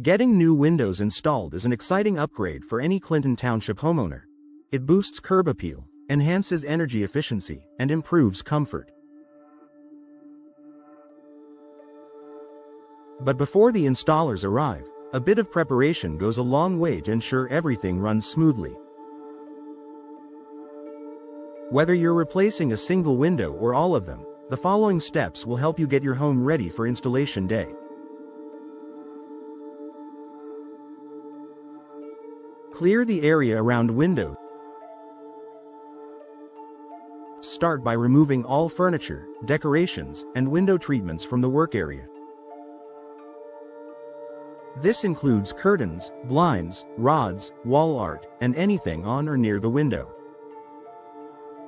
Getting new windows installed is an exciting upgrade for any Clinton Township homeowner. It boosts curb appeal, enhances energy efficiency, and improves comfort. But before the installers arrive, a bit of preparation goes a long way to ensure everything runs smoothly. Whether you're replacing a single window or all of them, the following steps will help you get your home ready for installation day. Clear the area around windows. Start by removing all furniture, decorations, and window treatments from the work area. This includes curtains, blinds, rods, wall art, and anything on or near the window.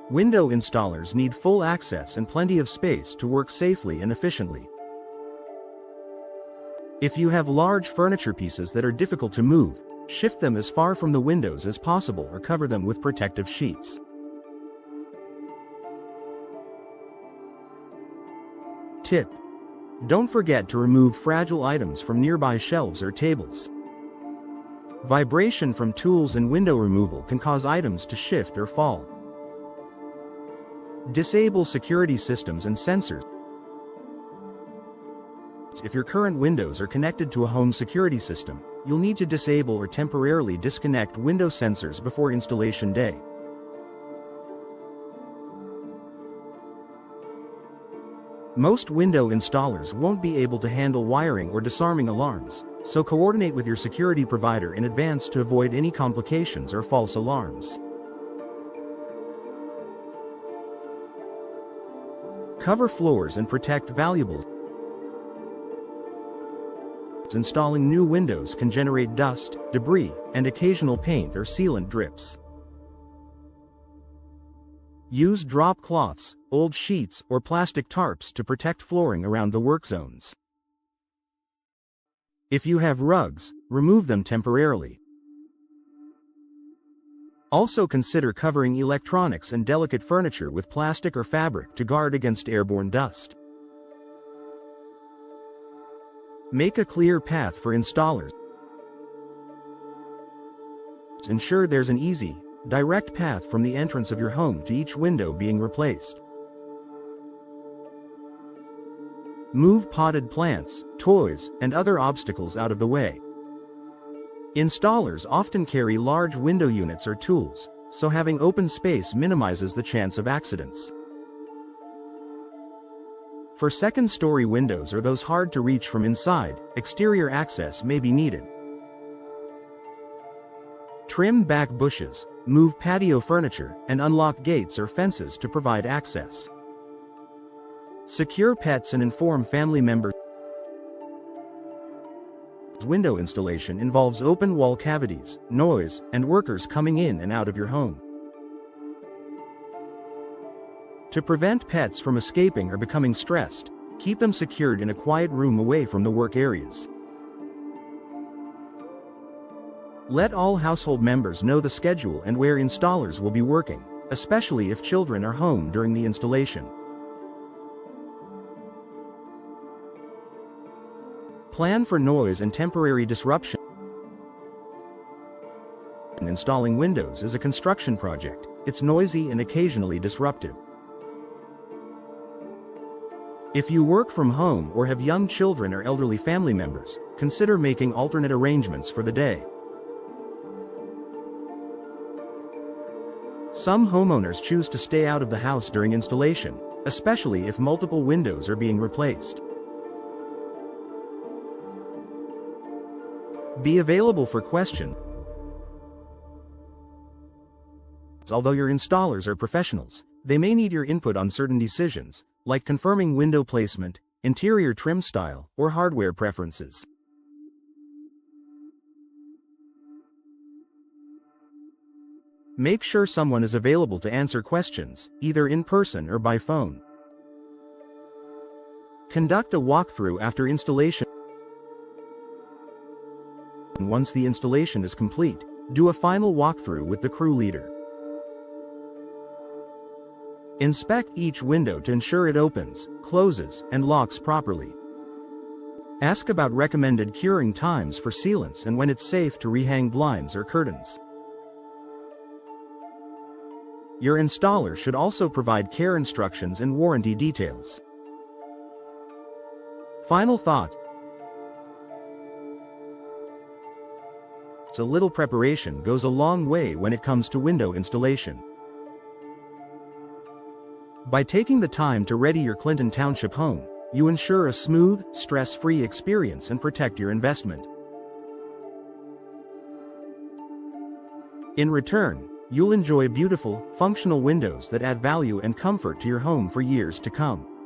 Window installers need full access and plenty of space to work safely and efficiently. If you have large furniture pieces that are difficult to move, shift them as far from the windows as possible or cover them with protective sheets. Tip: don't forget to remove fragile items from nearby shelves or tables. Vibration from tools and window removal can cause items to shift or fall. Disable security systems and sensors. If your current windows are connected to a home security system, you'll need to disable or temporarily disconnect window sensors before installation day. Most window installers won't be able to handle wiring or disarming alarms, so coordinate with your security provider in advance to avoid any complications or false alarms. Cover floors and protect valuables. Installing new windows can generate dust, debris, and occasional paint or sealant drips. Use drop cloths, old sheets, or plastic tarps to protect flooring around the work zones. If you have rugs, remove them temporarily. Also consider covering electronics and delicate furniture with plastic or fabric to guard against airborne dust. Make a clear path for installers. Ensure there's an easy, direct path from the entrance of your home to each window being replaced. Move potted plants, toys, and other obstacles out of the way. Installers often carry large window units or tools, so having open space minimizes the chance of accidents. For second-story windows or those hard to reach from inside, exterior access may be needed. Trim back bushes, move patio furniture, and unlock gates or fences to provide access. Secure pets and inform family members. Window installation involves open wall cavities, noise, and workers coming in and out of your home. To prevent pets from escaping or becoming stressed, keep them secured in a quiet room away from the work areas. Let all household members know the schedule and where installers will be working, especially if children are home during the installation. Plan for noise and temporary disruption. Installing windows is a construction project. It's noisy and occasionally disruptive. If you work from home or have young children or elderly family members, consider making alternate arrangements for the day. Some homeowners choose to stay out of the house during installation, especially if multiple windows are being replaced. Be available for questions. Although your installers are professionals, they may need your input on certain decisions, like confirming window placement, interior trim style, or hardware preferences. Make sure someone is available to answer questions, either in person or by phone. Conduct a walkthrough after installation. Once the installation is complete, do a final walkthrough with the crew leader. Inspect each window to ensure it opens, closes, and locks properly. Ask about recommended curing times for sealants and when it's safe to rehang blinds or curtains. Your installer should also provide care instructions and warranty details. Final thoughts. A little preparation goes a long way when it comes to window installation. By taking the time to ready your Clinton Township home, you ensure a smooth, stress-free experience and protect your investment. In return, you'll enjoy beautiful, functional windows that add value and comfort to your home for years to come.